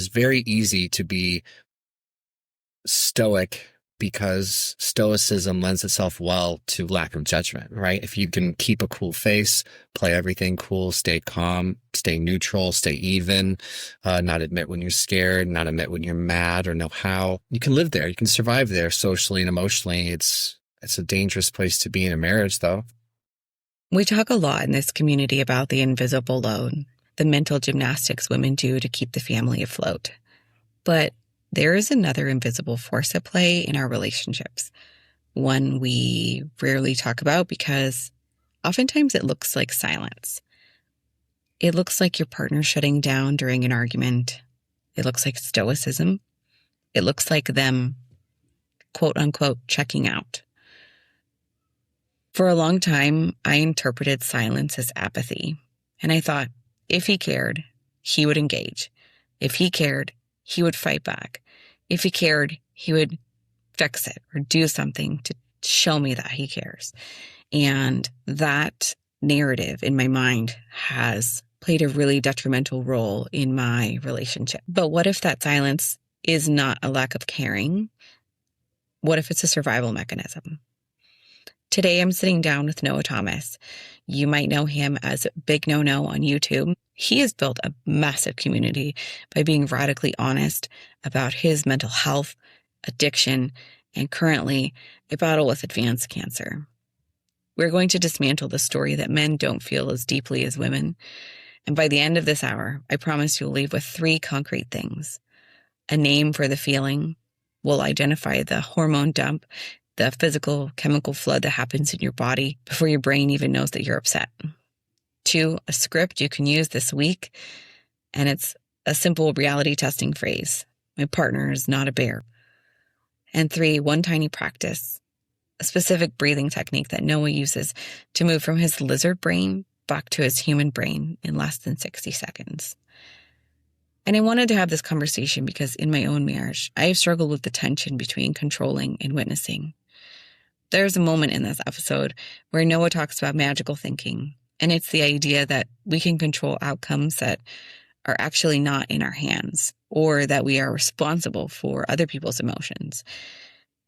is very easy to be stoic because stoicism lends itself well to lack of judgment, right? If you can keep a cool face, play everything cool, stay calm, stay neutral, stay even, not admit when you're scared, not admit when you're mad or know how, you can live there. You can survive there socially and emotionally. It's a dangerous place to be in a marriage, though. We talk a lot in this community about the invisible load, the mental gymnastics women do to keep the family afloat. But there is another invisible force at play in our relationships, one we rarely talk about because oftentimes it looks like silence. It looks like your partner shutting down during an argument. It looks like stoicism. It looks like them, quote unquote, checking out. For a long time, I interpreted silence as apathy. And I thought, if he cared, he would engage. If he cared, he would fight back. If he cared, he would fix it or do something to show me that he cares. And that narrative in my mind has played a really detrimental role in my relationship. But what if that silence is not a lack of caring? What if it's a survival mechanism? Today, I'm sitting down with Noah Thomas. You might know him as Big No No on YouTube. He has built a massive community by being radically honest about his mental health, addiction, and currently a battle with advanced cancer. We're going to dismantle the story that men don't feel as deeply as women. And by the end of this hour, I promise you'll leave with 3 concrete things. A name for the feeling. We'll identify the hormone dump, the physical chemical flood that happens in your body before your brain even knows that you're upset. 2, a script you can use this week, and it's a simple reality testing phrase. My partner is not a bear. And 3, one tiny practice, a specific breathing technique that Noah uses to move from his lizard brain back to his human brain in less than 60 seconds. And I wanted to have this conversation because in my own marriage, I have struggled with the tension between controlling and witnessing. There's a moment in this episode where Noah talks about magical thinking, and it's the idea that we can control outcomes that are actually not in our hands, or that we are responsible for other people's emotions.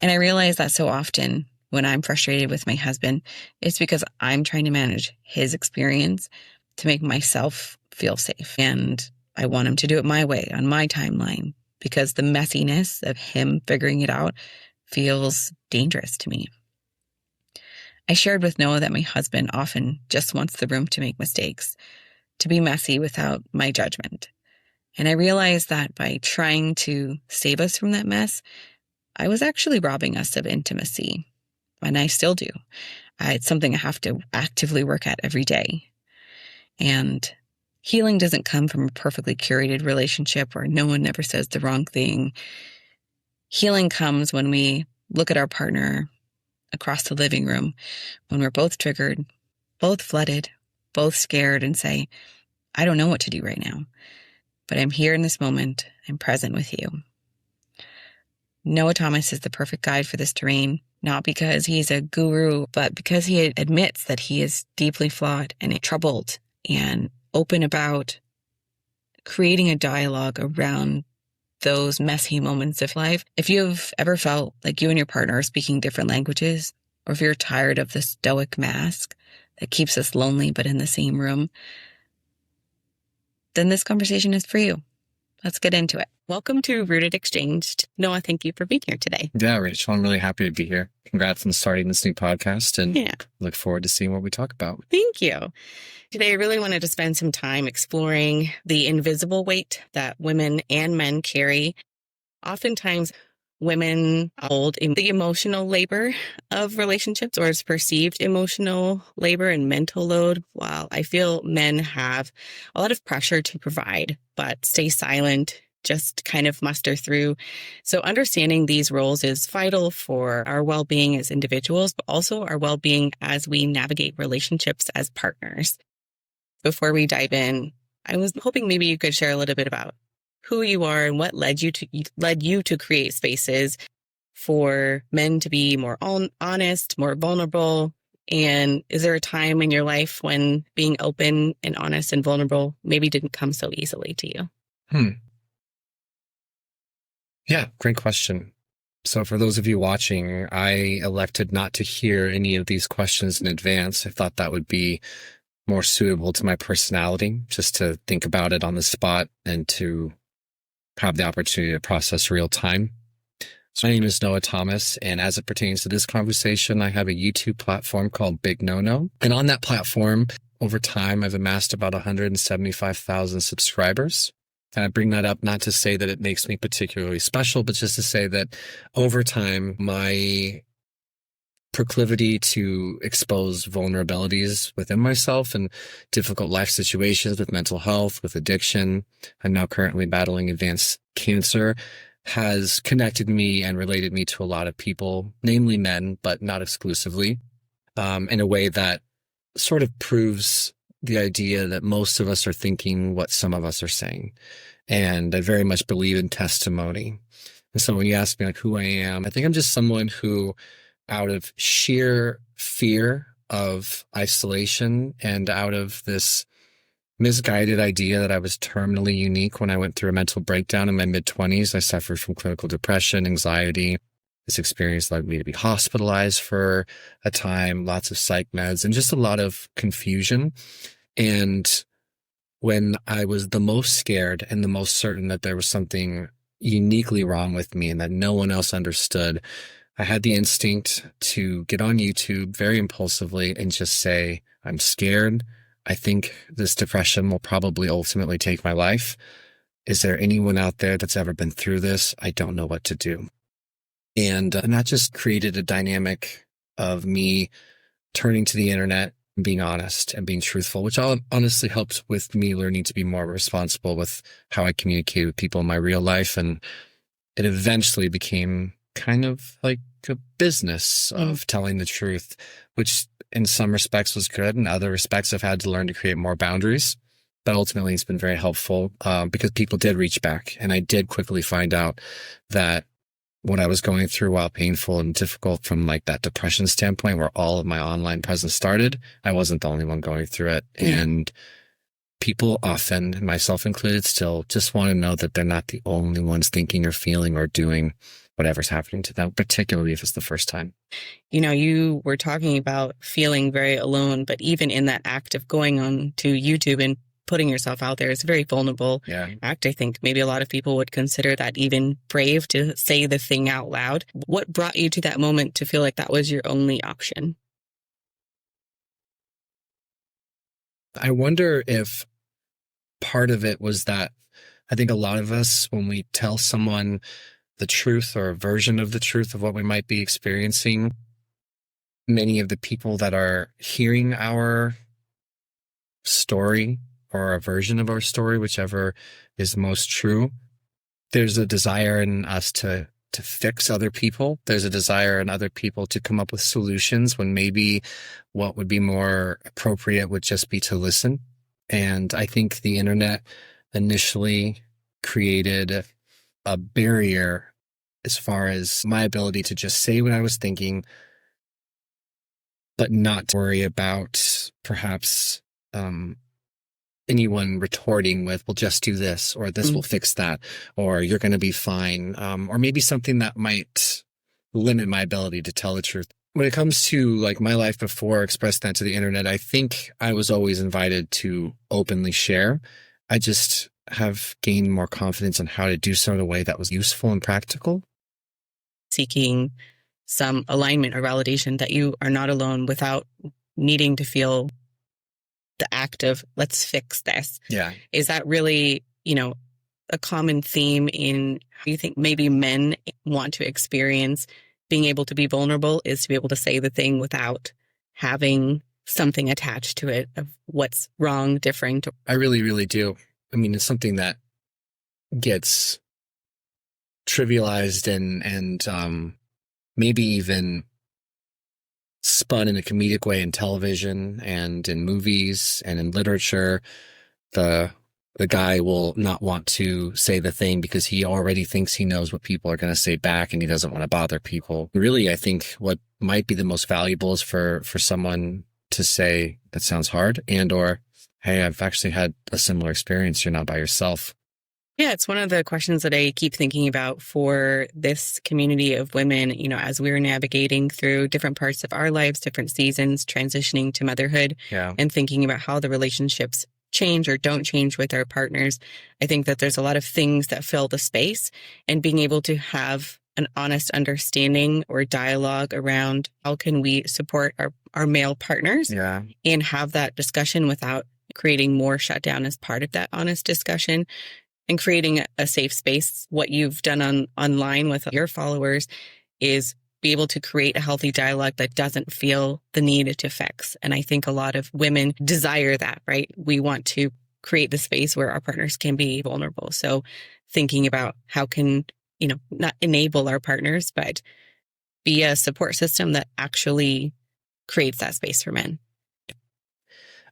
And I realize that so often when I'm frustrated with my husband, it's because I'm trying to manage his experience to make myself feel safe. And I want him to do it my way, on my timeline, because the messiness of him figuring it out feels dangerous to me. I shared with Noah that my husband often just wants the room to make mistakes, to be messy without my judgment. And I realized that by trying to save us from that mess, I was actually robbing us of intimacy. And I still do. It's something I have to actively work at every day. And healing doesn't come from a perfectly curated relationship where no one ever says the wrong thing. Healing comes when we look at our partner across the living room, when we're both triggered, both flooded, both scared, and say, I don't know what to do right now, but I'm here in this moment. I'm present with you. Noah Thomas is the perfect guide for this terrain, not because he's a guru, but because he admits that he is deeply flawed and troubled and open about creating a dialogue around those messy moments of life. If you've ever felt like you and your partner are speaking different languages, or if you're tired of the stoic mask that keeps us lonely but in the same room, then this conversation is for you. Let's get into it. Welcome to Rooted Exchanged. Noah, thank you for being here today. Yeah, Rachel, I'm really happy to be here. Congrats on starting this new podcast, and look forward to seeing what we talk about. Thank you. Today, I really wanted to spend some time exploring the invisible weight that women and men carry. Oftentimes, women hold the emotional labor of relationships, or is perceived emotional labor and mental load, while I feel men have a lot of pressure to provide, but stay silent, just kind of muster through. So understanding these roles is vital for our well-being as individuals, but also our well-being as we navigate relationships as partners. Before we dive in, I was hoping maybe you could share a little bit about who you are and what led you to create spaces for men to be more honest, more vulnerable. And is there a time in your life when being open and honest and vulnerable maybe didn't come so easily to you? Yeah, great question. So for those of you watching, I elected not to hear any of these questions in advance. I thought that would be more suitable to my personality, just to think about it on the spot and to have the opportunity to process real time. So my name is Noah Thomas, and as it pertains to this conversation, I have a YouTube platform called Big No No. And on that platform, over time, I've amassed about 175,000 subscribers. And I bring that up not to say that it makes me particularly special, but just to say that over time, my proclivity to expose vulnerabilities within myself and difficult life situations with mental health, with addiction, I'm now currently battling advanced cancer, has connected me and related me to a lot of people, namely men, but not exclusively, in a way that sort of proves the idea that most of us are thinking what some of us are saying. And I very much believe in testimony. And so when you ask me like who I am, I think I'm just someone who, out of sheer fear of isolation and out of this misguided idea that I was terminally unique when I went through a mental breakdown in my mid-20s, I suffered from clinical depression, anxiety. This experience led me to be hospitalized for a time, lots of psych meds, and just a lot of confusion. And when I was the most scared and the most certain that there was something uniquely wrong with me and that no one else understood, I had the instinct to get on YouTube very impulsively and just say, I'm scared. I think this depression will probably ultimately take my life. Is there anyone out there that's ever been through this? I don't know what to do. And that just created a dynamic of me turning to the internet and being honest and being truthful, which all honestly helped with me learning to be more responsible with how I communicate with people in my real life. And it eventually became kind of like a business of telling the truth, which in some respects was good. In other respects, I've had to learn to create more boundaries. But ultimately, it's been very helpful because people did reach back. And I did quickly find out that what I was going through, while painful and difficult from like that depression standpoint, where all of my online presence started, I wasn't the only one going through it. And people often, myself included, still just want to know that they're not the only ones thinking or feeling or doing whatever's happening to them, particularly if it's the first time. You know, you were talking about feeling very alone, but even in that act of going on to YouTube and putting yourself out there, it's a very vulnerable act. I think maybe a lot of people would consider that even brave to say the thing out loud. What brought you to that moment to feel like that was your only option? I wonder if part of it was that I think a lot of us, when we tell someone the truth or a version of the truth of what we might be experiencing, many of the people that are hearing our story or a version of our story, whichever is most true, there's a desire in us to fix other people. There's a desire in other people to come up with solutions when maybe what would be more appropriate would just be to listen. And I think the internet initially created a barrier as far as my ability to just say what I was thinking, but not worry about perhaps anyone retorting with, well, just do this, or this will fix that, or you're going to be fine, or maybe something that might limit my ability to tell the truth. When it comes to like my life before expressing that to the internet, I think I was always invited to openly share. I just have gained more confidence on how to do so in a way that was useful and practical. Seeking some alignment or validation that you are not alone without needing to feel the act of let's fix this. Yeah. Is that really, a common theme in how you think maybe men want to experience being able to be vulnerable, is to be able to say the thing without having something attached to it of what's wrong, different? I really, really do. I mean, it's something that gets trivialized and maybe even spun in a comedic way in television and in movies and in literature. The guy will not want to say the thing because he already thinks he knows what people are going to say back and he doesn't want to bother people. Really, I think what might be the most valuable is for someone to say, that sounds hard, and or, hey, I've actually had a similar experience. You're not by yourself. Yeah, it's one of the questions that I keep thinking about for this community of women, as we're navigating through different parts of our lives, different seasons, transitioning to motherhood, Yeah. and thinking about how the relationships change or don't change with our partners. I think that there's a lot of things that fill the space, and being able to have an honest understanding or dialogue around how can we support our male partners Yeah. and have that discussion without creating more shutdown as part of that honest discussion, and creating a safe space. What you've done online with your followers is be able to create a healthy dialogue that doesn't feel the need to fix. And I think a lot of women desire that, right? We want to create the space where our partners can be vulnerable. So thinking about how can, not enable our partners, but be a support system that actually creates that space for men.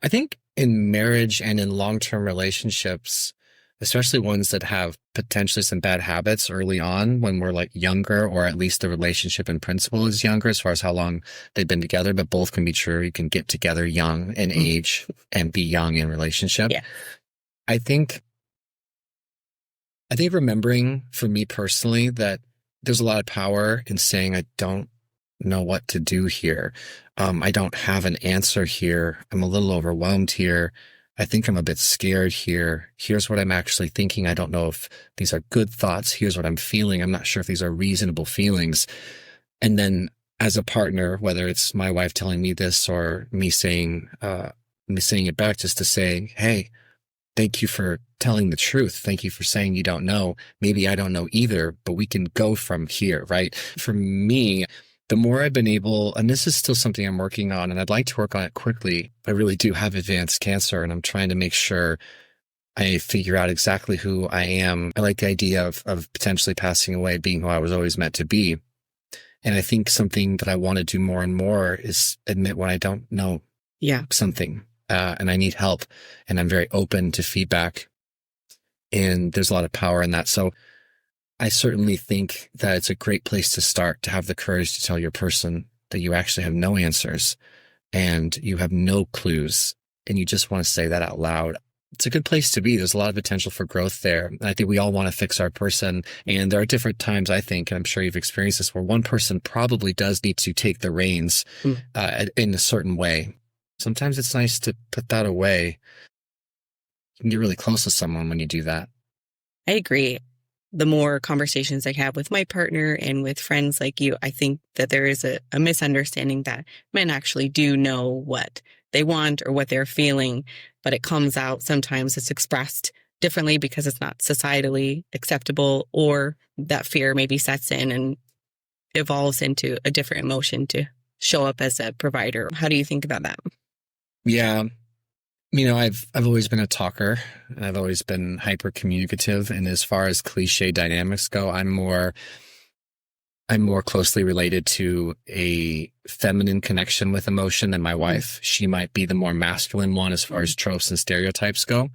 I think in marriage and in long-term relationships, especially ones that have potentially some bad habits early on when we're like younger, or at least the relationship in principle is younger as far as how long they've been together, but both can be true. You can get together young in age and be young in relationship. Yeah. I think remembering for me personally that there's a lot of power in saying, I don't know what to do here. I don't have an answer here. I'm a little overwhelmed here. I think I'm a bit scared here. Here's what I'm actually thinking. I don't know if these are good thoughts. Here's what I'm feeling. I'm not sure if these are reasonable feelings. And then as a partner, whether it's my wife telling me this or me saying it back, just to say, hey, thank you for telling the truth. Thank you for saying you don't know. Maybe I don't know either, but we can go from here, right? For me, the more I've been able, and this is still something I'm working on, and I'd like to work on it quickly. I really do have advanced cancer, and I'm trying to make sure I figure out exactly who I am. I like the idea of potentially passing away, being who I was always meant to be. And I think something that I want to do more and more is admit when I don't know something, and I need help, and I'm very open to feedback. And there's a lot of power in that. So I certainly think that it's a great place to start, to have the courage to tell your person that you actually have no answers and you have no clues, and you just want to say that out loud. It's a good place to be. There's a lot of potential for growth there. And I think we all want to fix our person. And there are different times, I think, and I'm sure you've experienced this, where one person probably does need to take the reins in a certain way. Sometimes it's nice to put that away. You can get really close to someone when you do that. I agree. The more conversations I have with my partner and with friends like you, I think that there is a misunderstanding that men actually do know what they want or what they're feeling, but it comes out sometimes it's expressed differently because it's not societally acceptable, or that fear maybe sets in and evolves into a different emotion to show up as a provider. How do you think about that? Yeah. I've always been a talker, and I've always been hyper communicative. And as far as cliche dynamics go, I'm more closely related to a feminine connection with emotion than my wife. She might be the more masculine one as far as tropes and stereotypes go. And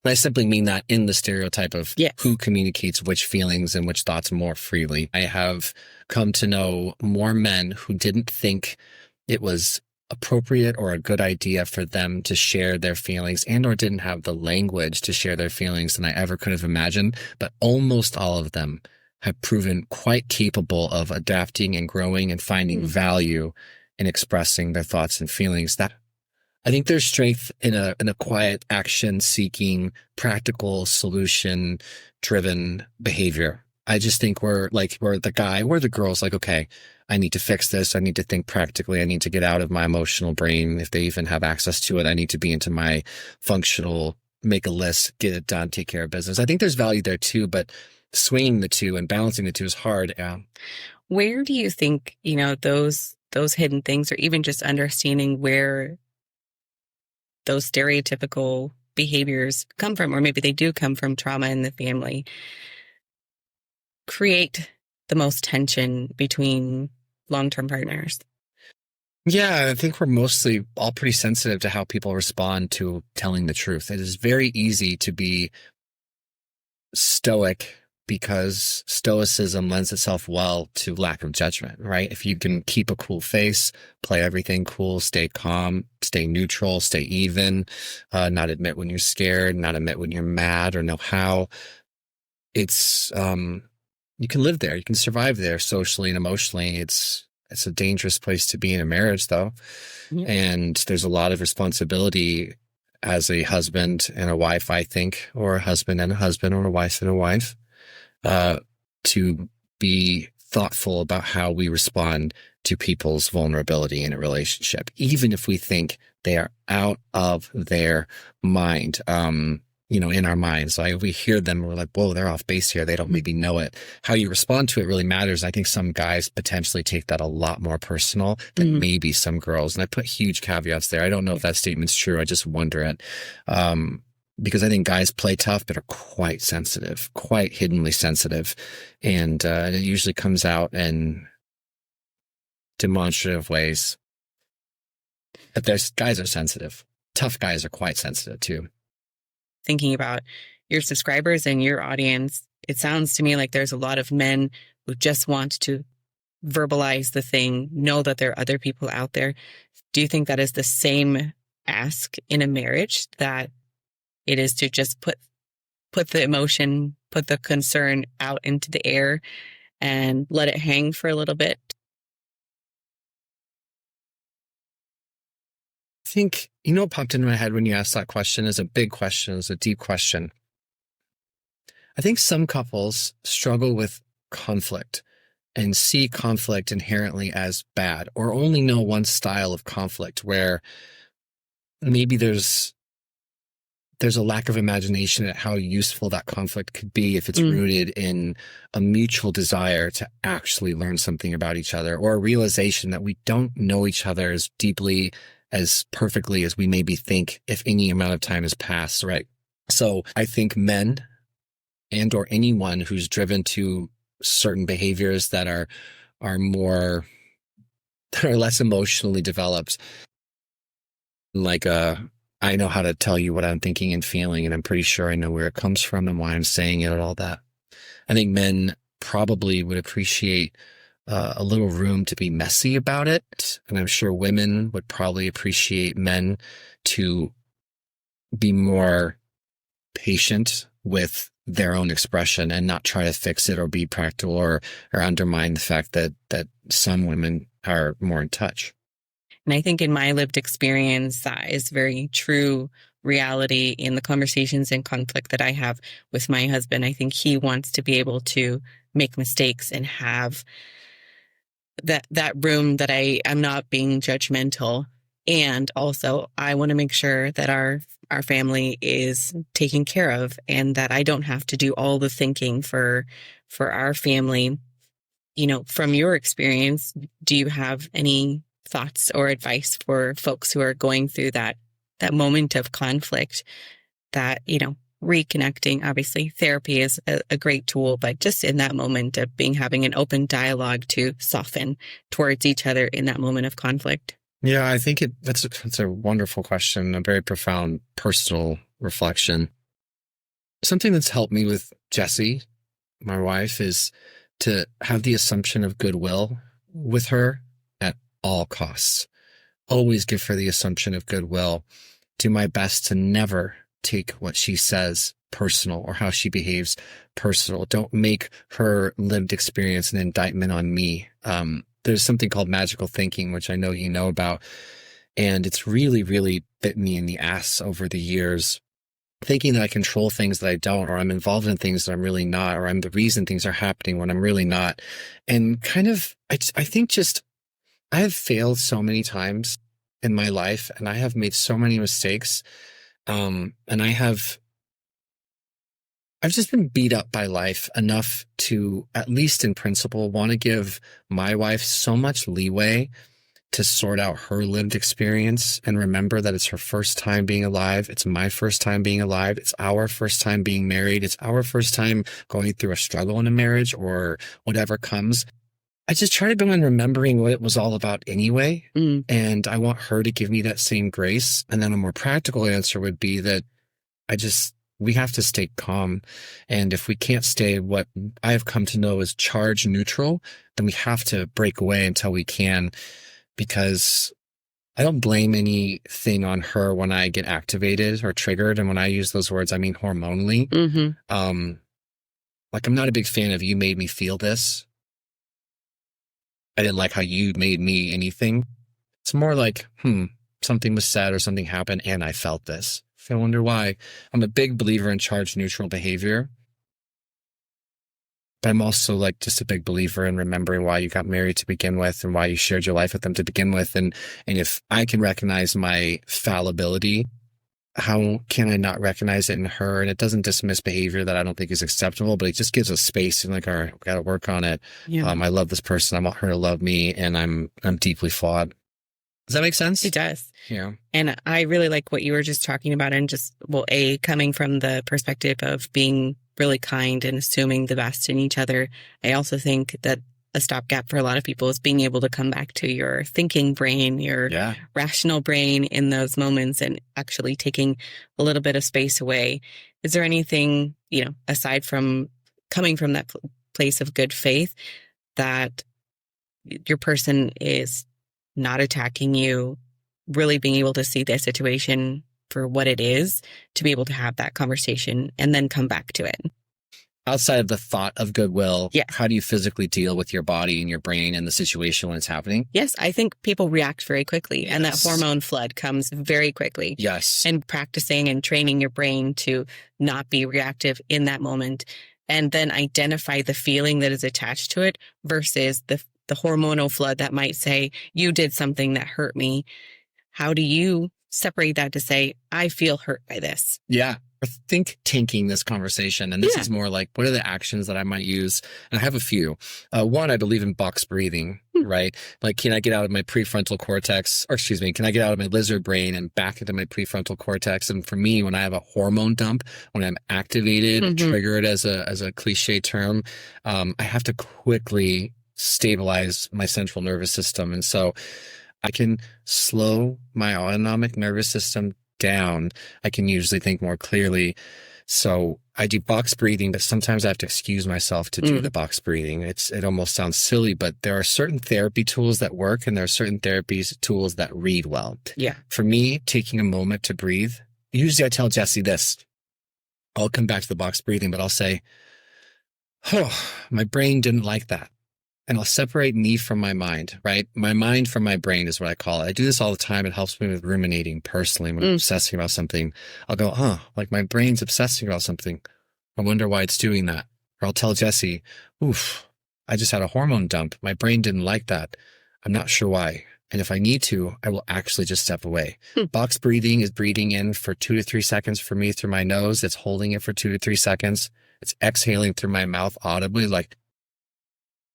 I simply mean that in the stereotype of who communicates which feelings and which thoughts more freely. I have come to know more men who didn't think it was appropriate or a good idea for them to share their feelings, and or didn't have the language to share their feelings, than I ever could have imagined. But almost all of them have proven quite capable of adapting and growing and finding value in expressing their thoughts and feelings. That I think there's strength in a quiet, action seeking, practical, solution driven behavior. I just think we're the girls, like, okay, I need to fix this. I need to think practically. I need to get out of my emotional brain. If they even have access to it, I need to be into my functional, make a list, get it done, take care of business. I think there's value there too, but swinging the two and balancing the two is hard. Yeah. Where do you think, those hidden things, or even just understanding where those stereotypical behaviors come from, or maybe they do come from trauma in the family, create the most tension between long-term partners? Yeah, I think we're mostly all pretty sensitive to how people respond to telling the truth. It is very easy to be stoic because stoicism lends itself well to lack of judgment, right? If you can keep a cool face, play everything cool, stay calm, stay neutral, stay even, not admit when you're scared, not admit when you're mad or know how, it's, you can live there. You can survive there socially and emotionally. It's a dangerous place to be in a marriage, though. Yeah. And there's a lot of responsibility as a husband and a wife, I think, or a husband and a husband, or a wife and a wife, to be thoughtful about how we respond to people's vulnerability in a relationship, even if we think they are out of their mind. In our minds, like we hear them, we're like, whoa, they're off base here. They don't maybe know it. How you respond to it really matters. I think some guys potentially take that a lot more personal than maybe some girls. And I put huge caveats there. I don't know if that statement's true. I just wonder it. Because I think guys play tough, but are quite sensitive, quite hiddenly sensitive. And it usually comes out in demonstrative ways. But guys are sensitive. Tough guys are quite sensitive too. Thinking about your subscribers and your audience, it sounds to me like there's a lot of men who just want to verbalize the thing, know that there are other people out there. Do you think that is the same ask in a marriage, that it is to just put the emotion, put the concern out into the air and let it hang for a little bit? I think, what popped into my head when you asked that question is a big question, is a deep question. I think some couples struggle with conflict and see conflict inherently as bad, or only know one style of conflict, where maybe there's a lack of imagination at how useful that conflict could be if it's rooted in a mutual desire to actually learn something about each other, or a realization that we don't know each other as deeply, as perfectly as we maybe think if any amount of time has passed, right? So I think men and or anyone who's driven to certain behaviors that are less emotionally developed, like I know how to tell you what I'm thinking and feeling, and I'm pretty sure I know where it comes from and why I'm saying it and all that. I think men probably would appreciate a little room to be messy about it. And I'm sure women would probably appreciate men to be more patient with their own expression and not try to fix it or be practical or undermine the fact that some women are more in touch. And I think in my lived experience, that is very true reality in the conversations and conflict that I have with my husband. I think he wants to be able to make mistakes and have that room that I'm not being judgmental. And also I want to make sure that our family is taken care of, and that I don't have to do all the thinking for our family. From your experience, do you have any thoughts or advice for folks who are going through that moment of conflict, that, reconnecting? Obviously therapy is a great tool, but just in that moment of having an open dialogue to soften towards each other in that moment of conflict. Yeah, I think that's a wonderful question, a very profound personal reflection. Something that's helped me with Jessie, my wife, is to have the assumption of goodwill with her at all costs. Always give her the assumption of goodwill. Do my best to never take what she says personal or how she behaves personal. Don't make her lived experience an indictment on me. There's something called magical thinking, which I know you know about, and it's really, really bit me in the ass over the years, thinking that I control things that I don't, or I'm involved in things that I'm really not, or I'm the reason things are happening when I'm really not. And kind of, I think just, I have failed so many times in my life, and I have made so many mistakes. And I've just been beat up by life enough to, at least in principle, want to give my wife so much leeway to sort out her lived experience and remember that it's her first time being alive. It's my first time being alive. It's our first time being married. It's our first time going through a struggle in a marriage or whatever comes. I just try to go on remembering what it was all about anyway. And I want her to give me that same grace. And then a more practical answer would be that we have to stay calm. And if we can't stay what I have come to know as charge neutral, then we have to break away until we can, because I don't blame anything on her when I get activated or triggered. And when I use those words, I mean hormonally. Like, I'm not a big fan of you made me feel this. I didn't like how you made me anything. It's more like, something was said or something happened and I felt this. I wonder why. I'm a big believer in charge neutral behavior. But I'm also like just a big believer in remembering why you got married to begin with and why you shared your life with them to begin with. And if I can recognize my fallibility, how can I not recognize it in her? And it doesn't dismiss behavior that I don't think is acceptable, but it just gives us space and like, all right, we got to work on it. Yeah. I love this person. I want her to love me, and I'm deeply flawed. Does that make sense? It does. Yeah. And I really like what you were just talking about, and just, well, coming from the perspective of being really kind and assuming the best in each other. I also think that a stopgap for a lot of people is being able to come back to your thinking brain, your rational brain in those moments, and actually taking a little bit of space away. Is there anything, aside from coming from that place of good faith, that your person is not attacking you, really being able to see the situation for what it is, to be able to have that conversation and then come back to it? Outside of the thought of goodwill, how do you physically deal with your body and your brain and the situation when it's happening? Yes, I think people react very quickly, and that hormone flood comes very quickly. Yes. And practicing and training your brain to not be reactive in that moment, and then identify the feeling that is attached to it versus the hormonal flood that might say, you did something that hurt me. How do you separate that to say, I feel hurt by this? Yeah. Think tanking this conversation. And this is more like, what are the actions that I might use? And I have a few. One, I believe in box breathing, right? Like, can I get out of my prefrontal cortex, can I get out of my lizard brain and back into my prefrontal cortex? And for me, when I have a hormone dump, when I'm activated, triggered as a cliche term, I have to quickly stabilize my central nervous system. And so I can slow my autonomic nervous system down. I can usually think more clearly. So I do box breathing, but sometimes I have to excuse myself to do the box breathing. It almost sounds silly, but there are certain therapy tools that work, and there are certain tools that read well. Yeah. For me, taking a moment to breathe, usually I tell Jesse this. I'll come back to the box breathing, but I'll say, my brain didn't like that. And I'll separate me from my mind, right? My mind from my brain is what I call it. I do this all the time. It helps me with ruminating personally when I'm obsessing about something. I'll go, like my brain's obsessing about something. I wonder why it's doing that. Or I'll tell Jesse, I just had a hormone dump. My brain didn't like that. I'm not sure why. And if I need to, I will actually just step away. Box breathing is breathing in for 2 to 3 seconds for me through my nose. It's holding it for 2 to 3 seconds. It's exhaling through my mouth audibly, like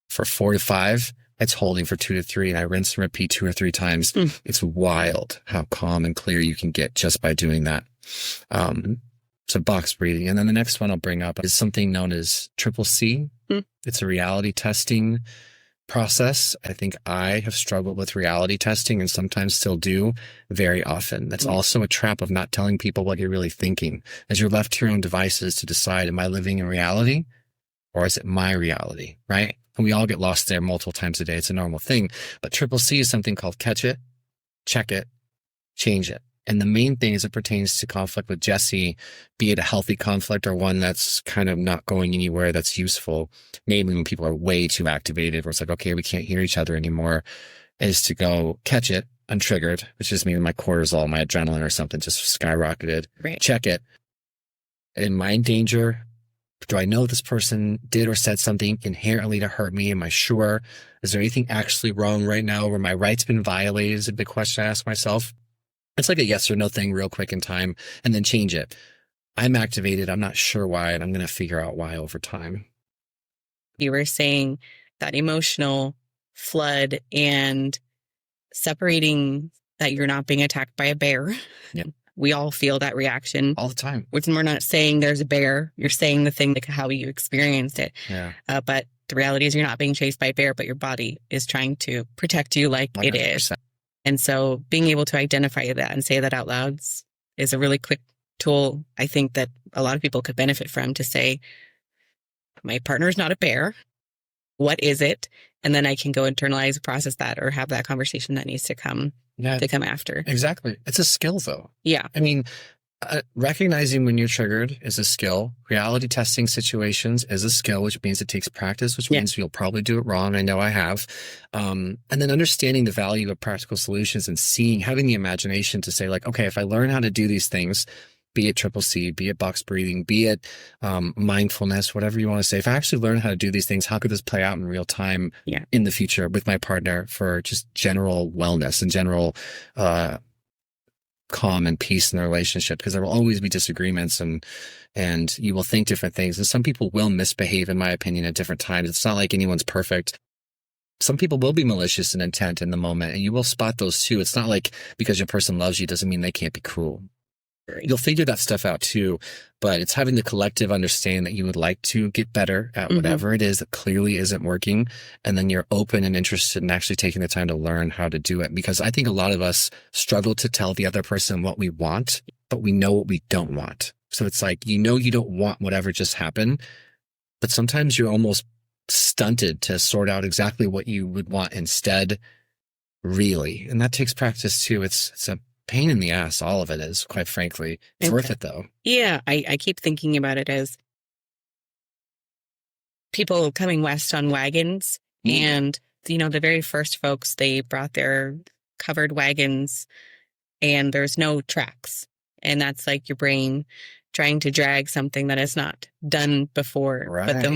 for 4 to 5, it's holding for 2 to 3, and I rinse and repeat 2 or 3 times. It's wild how calm and clear you can get just by doing that. So box breathing. And then the next one I'll bring up is something known as Triple C. It's a reality testing process. I think I have struggled with reality testing and sometimes still do very often. That's also a trap of not telling people what you're really thinking, as you're left to your own devices to decide, am I living in reality or is it my reality, right? And we all get lost there multiple times a day. It's a normal thing. But Triple C is something called catch it, check it, change it. And the main thing as it pertains to conflict with Jesse, be it a healthy conflict or one that's kind of not going anywhere that's useful, namely when people are way too activated, where it's like, okay, we can't hear each other anymore, is to go catch it, untriggered, which just means my cortisol, my adrenaline or something just skyrocketed. Right. Check it. Am I in danger? Do I know this person did or said something inherently to hurt me? Am I sure? Is there anything actually wrong right now where my rights been violated is a big question I ask myself. It's like a yes or no thing real quick in time, and then change it. I'm activated. I'm not sure why, and I'm going to figure out why over time. You were saying that emotional flood and separating that you're not being attacked by a bear. Yeah. We all feel that reaction all the time. Which we're not saying there's a bear. You're saying the thing, like how you experienced it. Yeah. But the reality is you're not being chased by a bear, but your body is trying to protect you like 100%. It is. And so being able to identify that and say that out loud is a really quick tool, I think, that a lot of people could benefit from, to say, my partner's not a bear. What is it? And then I can go internalize, process that, or have that conversation that needs to come after. Exactly. It's a skill, though. Yeah. I mean, Recognizing when you're triggered is a skill. Reality testing situations is a skill, which means it takes practice, which means you'll probably do it wrong. I know I have. And then understanding the value of practical solutions and having the imagination to say like, okay, if I learn how to do these things, be it triple C, be it box breathing, be it mindfulness, whatever you want to say, if I actually learn how to do these things, how could this play out in real time in the future with my partner for just general wellness and general calm and peace in the relationship? Because there will always be disagreements and you will think different things. And some people will misbehave, in my opinion, at different times. It's not like anyone's perfect. Some people will be malicious in intent in the moment, and you will spot those too. It's not like because your person loves you doesn't mean they can't be cruel. You'll figure that stuff out too, but it's having the collective understanding that you would like to get better at whatever it is that clearly isn't working. And then you're open and interested in actually taking the time to learn how to do it. Because I think a lot of us struggle to tell the other person what we want, but we know what we don't want. So it's like, you don't want whatever just happened, but sometimes you're almost stunted to sort out exactly what you would want instead, really. And that takes practice too. It's a pain in the ass, all of it is, quite frankly. It's worth it though. Yeah, I keep thinking about it as people coming west on wagons. And, the very first folks, they brought their covered wagons and there's no tracks. And that's like your brain trying to drag something that is not done before. Right. But the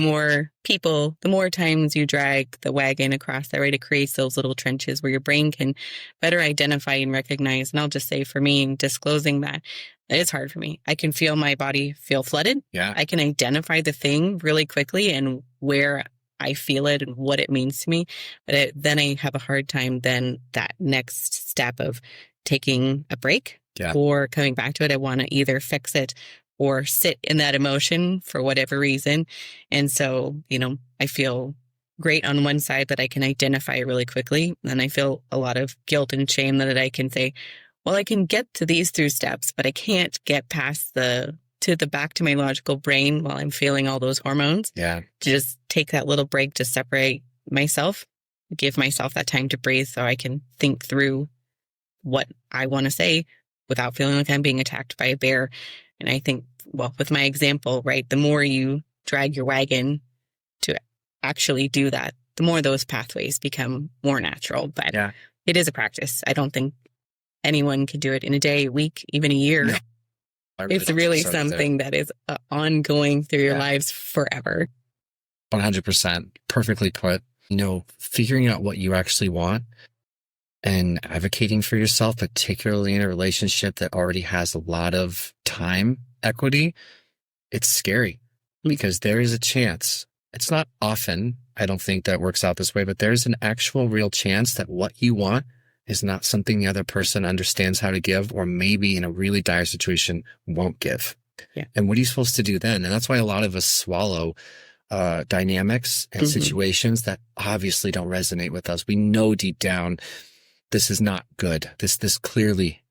more times you drag the wagon across that, right, it creates those little trenches where your brain can better identify and recognize. And I'll just say for me, disclosing that, it's hard for me. I can feel my body feel flooded. Yeah. I can identify the thing really quickly and where I feel it and what it means to me. But then I have a hard time then that next step of taking a break or coming back to it. I want to either fix it or sit in that emotion for whatever reason. And so, I feel great on one side that I can identify really quickly. And I feel a lot of guilt and shame that I can say, well, I can get to these 3 steps, but I can't get past the back to my logical brain while I'm feeling all those hormones. Yeah. To just take that little break to separate myself, give myself that time to breathe so I can think through what I want to say without feeling like I'm being attacked by a bear. And I think, well, with my example, right, the more you drag your wagon to actually do that, the more those pathways become more natural. But it is a practice. I don't think anyone can do it in a day, a week, even a year. No, it's really something that is ongoing through your lives forever. 100%. Perfectly put. Figuring out what you actually want and advocating for yourself, particularly in a relationship that already has a lot of time equity, it's scary because there is a chance. It's not often, I don't think that works out this way, but there's an actual real chance that what you want is not something the other person understands how to give, or maybe in a really dire situation won't give. Yeah. And what are you supposed to do then? And that's why a lot of us swallow dynamics and situations that obviously don't resonate with us. We know deep down this is not good. This clearly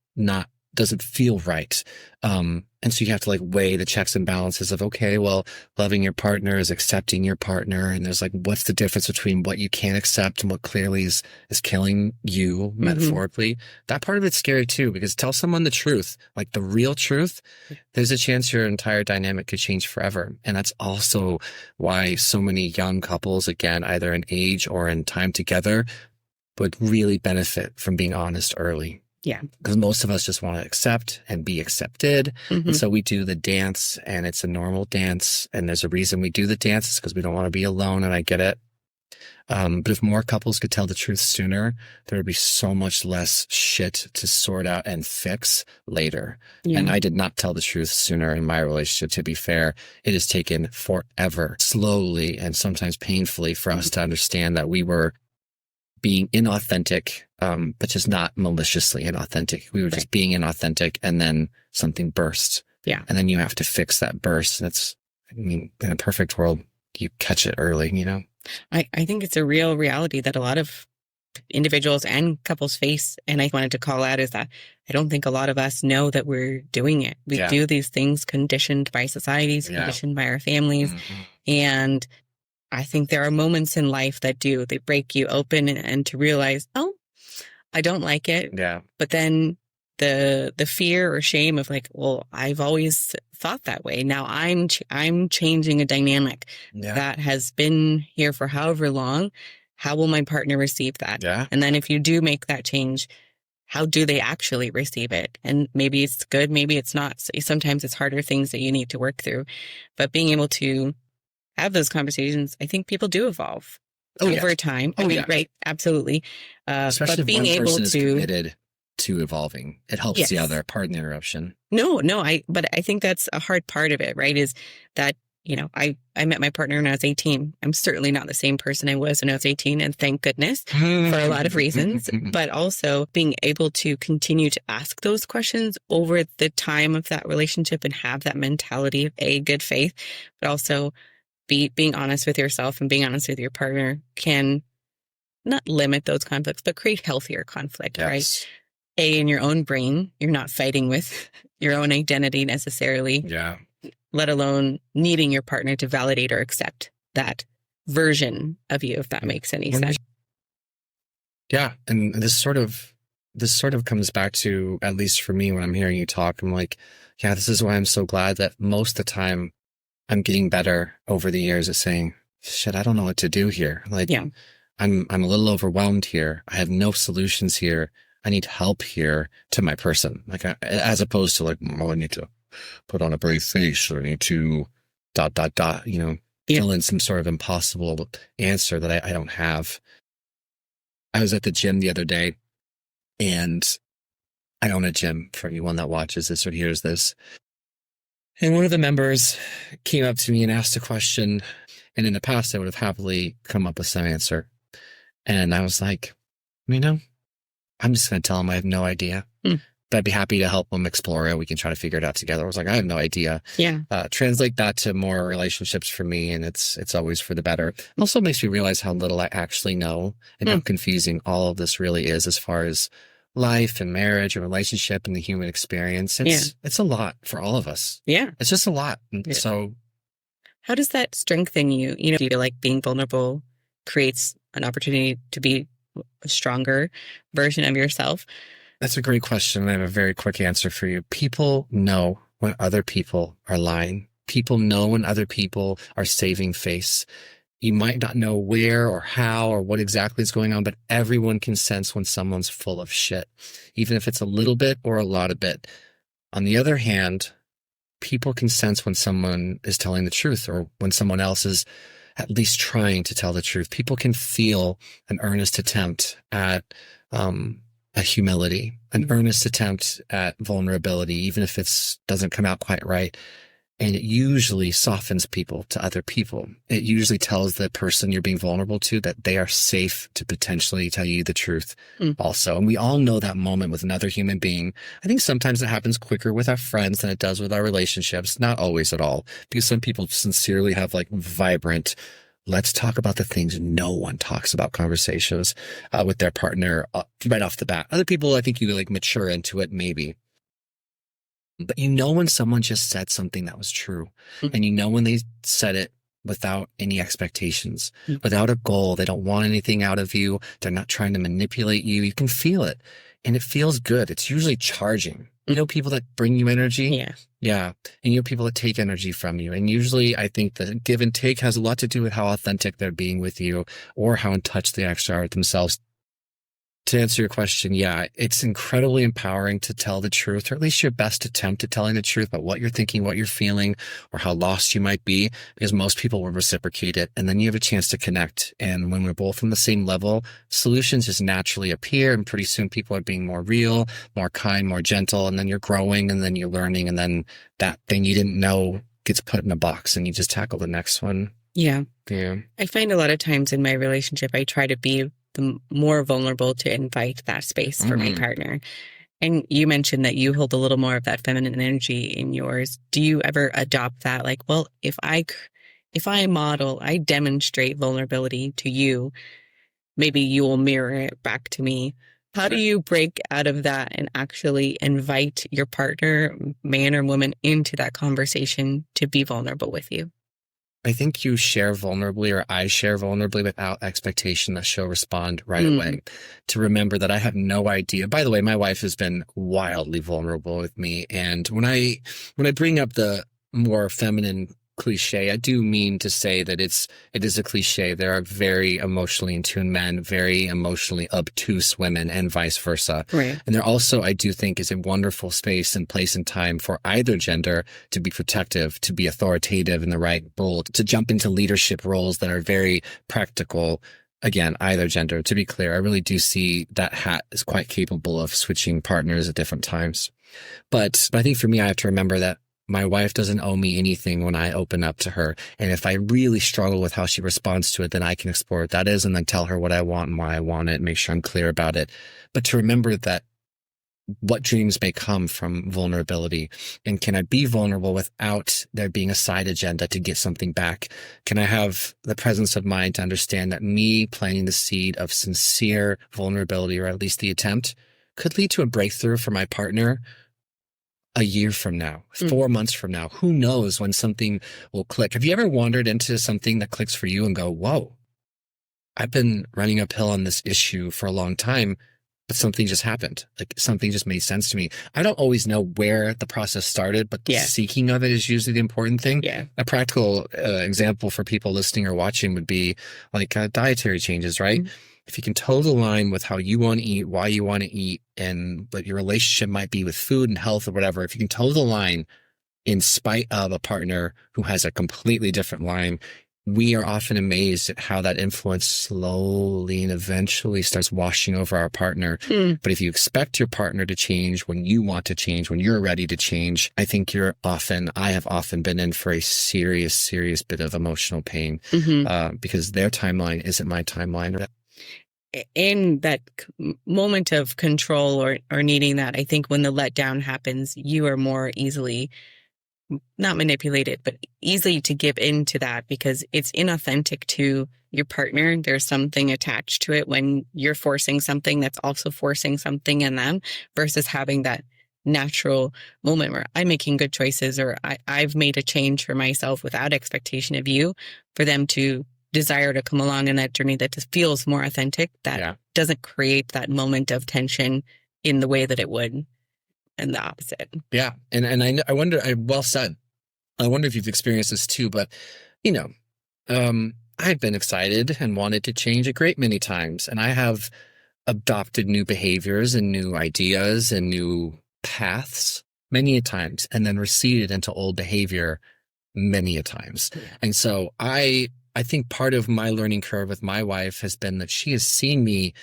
doesn't feel right. And so you have to weigh the checks and balances of, okay, well, loving your partner is accepting your partner. And there's what's the difference between what you can't accept and what clearly is killing you metaphorically? That part of it's scary too, because tell someone the truth, the real truth, there's a chance your entire dynamic could change forever. And that's also why so many young couples, again, either in age or in time together, would really benefit from being honest early. Yeah. Because most of us just want to accept and be accepted. And so we do the dance, and it's a normal dance. And there's a reason we do the dance. It's because we don't want to be alone. And I get it. But if more couples could tell the truth sooner, there would be so much less shit to sort out and fix later. Yeah. And I did not tell the truth sooner in my relationship, to be fair. It has taken forever, slowly, and sometimes painfully for us to understand that we were being inauthentic, but just not maliciously inauthentic. We were just being inauthentic, and then something burst. Yeah. And then you have to fix that burst. In a perfect world, you catch it early, I think it's a real reality that a lot of individuals and couples face. And I wanted to call out is that I don't think a lot of us know that we're doing it. We do these things conditioned by societies, conditioned by our families. And I think there are moments in life that they break you open and to realize, oh, I don't like it. Yeah. But then the fear or shame of like, well, I've always thought that way. Now I'm changing a dynamic that has been here for however long. How will my partner receive that? Yeah. And then if you do make that change, how do they actually receive it? And maybe it's good, maybe it's not. So sometimes it's harder things that you need to work through. But being able to have those conversations, I think people do evolve over time. I mean, right? Absolutely. Especially but being if one able person is to committed to evolving, it helps the other. Pardon the interruption. No, but I think that's a hard part of it, right? Is that, you know, I met my partner when I was 18. I'm certainly not the same person I was when I was 18, and thank goodness for a lot of reasons, but also being able to continue to ask those questions over the time of that relationship and have that mentality of good faith, but also being honest with yourself and being honest with your partner can not limit those conflicts, but create healthier conflict, right? In your own brain, you're not fighting with your own identity necessarily. Yeah. Let alone needing your partner to validate or accept that version of you, if that makes any sense. Yeah. And this sort of comes back to, at least for me, when I'm hearing you talk, I'm like, yeah, this is why I'm so glad that most of the time I'm getting better over the years at saying, shit, I don't know what to do here. Like, I'm a little overwhelmed here. I have no solutions here. I need help here to my person. Like, as opposed to like, oh, I need to put on a brave face, or I need to ... you know, fill in some sort of impossible answer that I don't have. I was at the gym the other day, and I own a gym for anyone that watches this or hears this. And one of the members came up to me and asked a question. And in the past, I would have happily come up with some answer. And I was like, you know, I'm just going to tell him I have no idea. But I'd be happy to help him explore it. We can try to figure it out together. I was like, I have no idea. Yeah. Translate that to more relationships for me, and it's always for the better. It also makes me realize how little I actually know and how confusing all of this really is as far as life and marriage and relationship and the human experience. It's a lot for all of us. Yeah. It's just a lot. So how does that strengthen you? You know, do you feel like being vulnerable creates an opportunity to be a stronger version of yourself? That's a great question. I have a very quick answer for you. People know when other people are lying. People know when other people are saving face. You might not know where or how or what exactly is going on, but everyone can sense when someone's full of shit, even if it's a little bit or a lot of bit. On the other hand, people can sense when someone is telling the truth or when someone else is at least trying to tell the truth. People can feel an earnest attempt at a humility, an earnest attempt at vulnerability, even if it doesn't come out quite right. And it usually softens people to other people. It usually tells the person you're being vulnerable to that they are safe to potentially tell you the truth also. And we all know that moment with another human being. I think sometimes it happens quicker with our friends than it does with our relationships. Not always at all, because some people sincerely have like vibrant, let's talk about the things no one talks about conversations with their partner right off the bat. Other people, I think you like mature into it maybe. But you know when someone just said something that was true, and you know when they said it without any expectations, without a goal. They don't want anything out of you. They're not trying to manipulate you. You can feel it, and it feels good. It's usually charging. You know, people that bring you energy. Yeah. And you know, people that take energy from you. And usually I think the give and take has a lot to do with how authentic they're being with you or how in touch they actually are with themselves. To answer your question, yeah, it's incredibly empowering to tell the truth, or at least your best attempt at telling the truth about what you're thinking, what you're feeling, or how lost you might be, because most people will reciprocate it. And then you have a chance to connect. And when we're both on the same level, solutions just naturally appear. And pretty soon people are being more real, more kind, more gentle. And then you're growing, and then you're learning. And then that thing you didn't know gets put in a box, and you just tackle the next one. Yeah. I find a lot of times in my relationship, I try to be the more vulnerable to invite that space for my partner. And you mentioned that you hold a little more of that feminine energy in yours. Do you ever adopt that? Like, well, if I model, I demonstrate vulnerability to you, maybe you will mirror it back to me. How do you break out of that and actually invite your partner, man or woman, into that conversation to be vulnerable with you? I think you share vulnerably, or I share vulnerably without expectation that she'll respond right away. To remember that I have no idea. By the way, my wife has been wildly vulnerable with me. And when I bring up the more feminine cliche, I do mean to say that it is a cliche. There are very emotionally in tune men, very emotionally obtuse women, and vice versa. Right. And there also, I do think, is a wonderful space and place and time for either gender to be protective, to be authoritative in the right role, to jump into leadership roles that are very practical. Again, either gender. To be clear, I really do see that hat is quite capable of switching partners at different times. But I think for me, I have to remember that my wife doesn't owe me anything when I open up to her. And if I really struggle with how she responds to it, then I can explore what that is and then tell her what I want and why I want it, make sure I'm clear about it. But to remember that what dreams may come from vulnerability, and can I be vulnerable without there being a side agenda to get something back? Can I have the presence of mind to understand that me planting the seed of sincere vulnerability, or at least the attempt, could lead to a breakthrough for my partner a year from now, 4 months from now? Who knows when something will click? Have you ever wandered into something that clicks for you and go, whoa, I've been running uphill on this issue for a long time, but something just happened. Like something just made sense to me. I don't always know where the process started, but the seeking of it is usually the important thing. Yeah. A practical example for people listening or watching would be like dietary changes, right? If you can toe the line with how you want to eat, why you want to eat, and what your relationship might be with food and health or whatever, if you can toe the line in spite of a partner who has a completely different line, we are often amazed at how that influence slowly and eventually starts washing over our partner. But if you expect your partner to change when you want to change, when you're ready to change, I think I have often been in for a serious, serious bit of emotional pain because their timeline isn't my timeline. In that moment of control or needing that, I think when the letdown happens, you are more easily not manipulated, but easily to give into that because it's inauthentic to your partner. There's something attached to it when you're forcing something that's also forcing something in them versus having that natural moment where I'm making good choices or I've made a change for myself without expectation of you, for them to desire to come along in that journey that just feels more authentic, that doesn't create that moment of tension in the way that it would and the opposite. Yeah. And I wonder, well said. I wonder if you've experienced this too, but I've been excited and wanted to change a great many times. And I have adopted new behaviors and new ideas and new paths many a times, and then receded into old behavior many a times. Yeah. And so I think part of my learning curve with my wife has been that she has seen me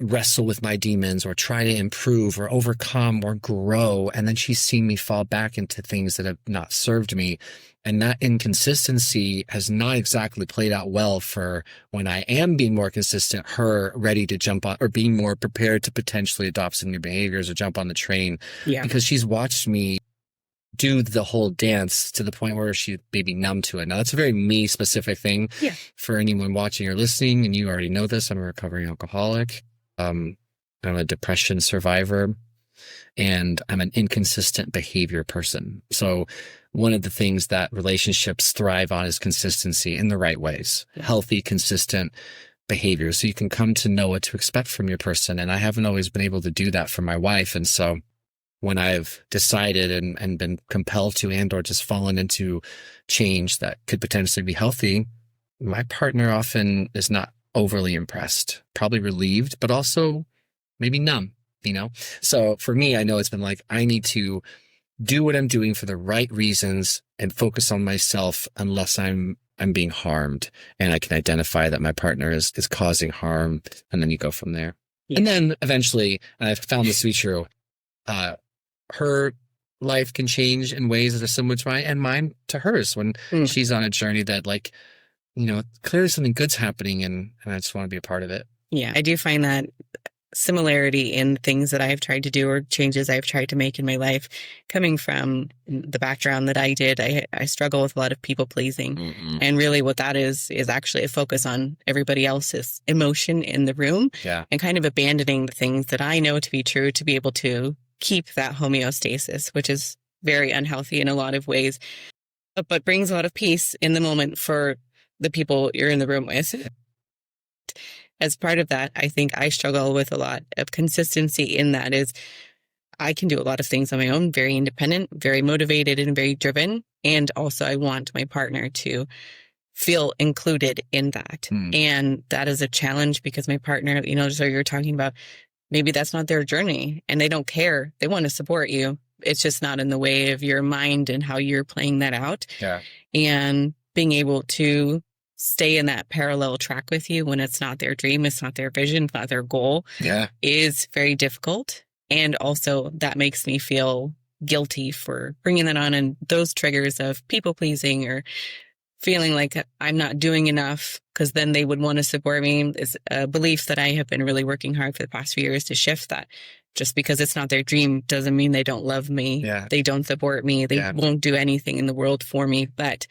wrestle with my demons or try to improve or overcome or grow. And then she's seen me fall back into things that have not served me. And that inconsistency has not exactly played out well for when I am being more consistent, her ready to jump on or being more prepared to potentially adopt some new behaviors or jump on the train. Yeah. Because she's watched me do the whole dance to the point where she may be numb to it. Now, that's a very me specific thing for anyone watching or listening. And you already know this. I'm a recovering alcoholic. I'm a depression survivor, and I'm an inconsistent behavior person. So one of the things that relationships thrive on is consistency in the right ways, healthy, consistent behavior. So you can come to know what to expect from your person. And I haven't always been able to do that for my wife. And so when I've decided and been compelled to and or just fallen into change that could potentially be healthy, my partner often is not overly impressed, probably relieved, but also maybe numb, So for me, I know it's been like, I need to do what I'm doing for the right reasons and focus on myself unless I'm being harmed. And I can identify that my partner is causing harm. And then you go from there. Yeah. And then eventually, and I've found this to be true, her life can change in ways that are similar to mine and mine to hers when she's on a journey that clearly something good's happening and I just want to be a part of it. Yeah, I do find that similarity in things that I've tried to do or changes I've tried to make in my life. Coming from the background that I did, I struggle with a lot of people pleasing. Mm-hmm. And really what that is actually a focus on everybody else's emotion in the room and kind of abandoning the things that I know to be true to be able to keep that homeostasis, which is very unhealthy in a lot of ways. but brings a lot of peace in the moment for the people you're in the room with. As part of that, I think I struggle with a lot of consistency in that is I can do a lot of things on my own, very independent, very motivated and very driven. And also I want my partner to feel included in that. And that is a challenge because my partner, so you're talking about maybe that's not their journey and they don't care. They want to support you. It's just not in the way of your mind and how you're playing that out. Yeah. And being able to stay in that parallel track with you when it's not their dream, it's not their vision, it's not their goal, is very difficult. And also that makes me feel guilty for bringing that on. And those triggers of people pleasing or feeling like I'm not doing enough because then they would want to support me is a belief that I have been really working hard for the past few years to shift that. Just because it's not their dream doesn't mean they don't love me. Yeah. They don't support me. They won't do anything in the world for me. But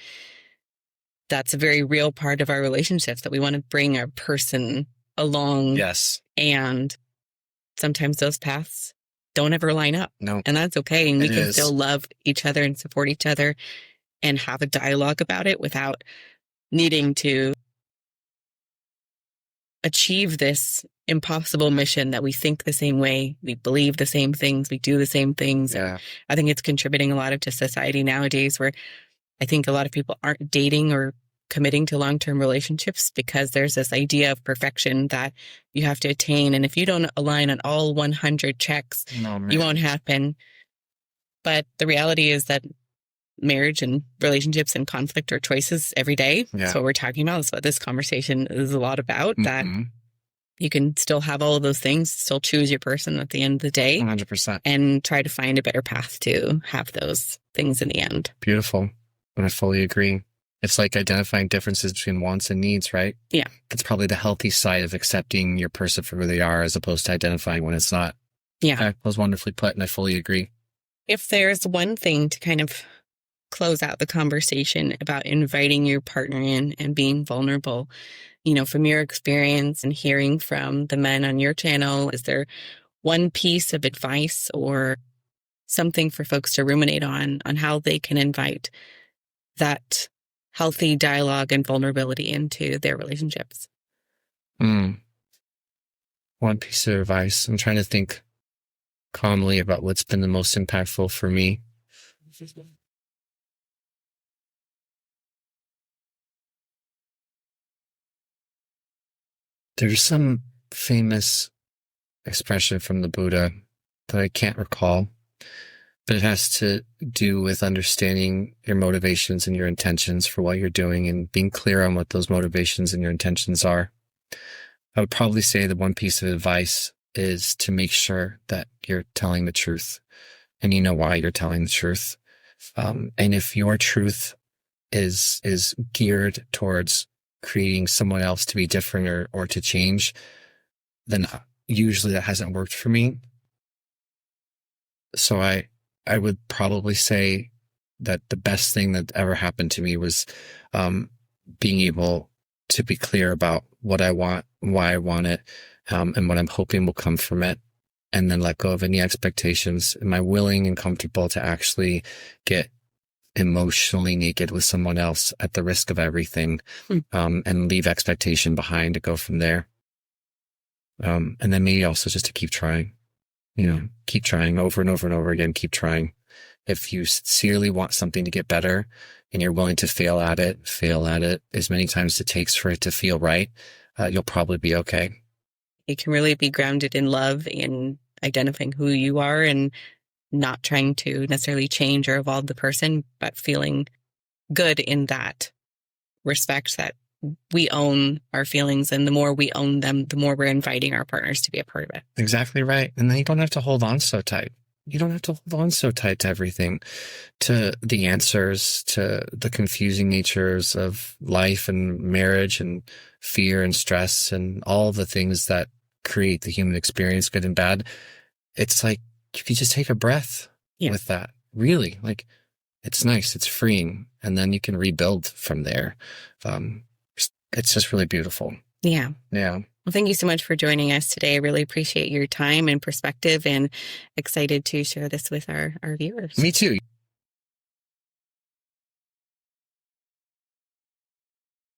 that's a very real part of our relationships that we want to bring our person along. Yes. And sometimes those paths don't ever line up. No. And that's okay. And we can still love each other and support each other and have a dialogue about it without needing to achieve this impossible mission that we think the same way, we believe the same things, we do the same things. Yeah. I think it's contributing a lot to society nowadays where I think a lot of people aren't dating or committing to long-term relationships because there's this idea of perfection that you have to attain. And if you don't align on all 100 checks, you won't happen. But the reality is that marriage and relationships and conflict are choices every day. Yeah. That's what we're talking about. That's what this conversation is a lot about, that you can still have all of those things, still choose your person at the end of the day. 100%. And try to find a better path to have those things in the end. Beautiful. And I fully agree. It's like identifying differences between wants and needs, right? Yeah. That's probably the healthy side of accepting your person for who they are as opposed to identifying when it's not. Yeah. That was wonderfully put, and I fully agree. If there's one thing to kind of close out the conversation about inviting your partner in and being vulnerable, from your experience and hearing from the men on your channel, is there one piece of advice or something for folks to ruminate on how they can invite that healthy dialogue and vulnerability into their relationships? One piece of advice. I'm trying to think calmly about what's been the most impactful for me. There's some famous expression from the Buddha that I can't recall, but it has to do with understanding your motivations and your intentions for what you're doing and being clear on what those motivations and your intentions are. I would probably say that one piece of advice is to make sure that you're telling the truth and you know why you're telling the truth. And if your truth is geared towards creating someone else to be different or to change, then usually that hasn't worked for me. So I would probably say that the best thing that ever happened to me was being able to be clear about what I want, why I want it, and what I'm hoping will come from it, and then let go of any expectations. Am I willing and comfortable to actually get emotionally naked with someone else at the risk of everything, and leave expectation behind to go from there? And then maybe also just to keep trying, keep trying over and over and over again, keep trying. If you sincerely want something to get better and you're willing to fail at it as many times as it takes for it to feel right, you'll probably be okay. It can really be grounded in love, in identifying who you are and not trying to necessarily change or evolve the person, but feeling good in that respect that we own our feelings, and the more we own them, the more we're inviting our partners to be a part of it. Exactly right. And then you don't have to hold on so tight. You don't have to hold on so tight to everything, to the answers, to the confusing natures of life and marriage and fear and stress and all the things that create the human experience, good and bad. It's like you can just take a breath with that. Really, like, it's nice. It's freeing. And then you can rebuild from there. It's just really beautiful. Yeah. Yeah. Well, thank you so much for joining us today. I really appreciate your time and perspective, and excited to share this with our viewers. Me too.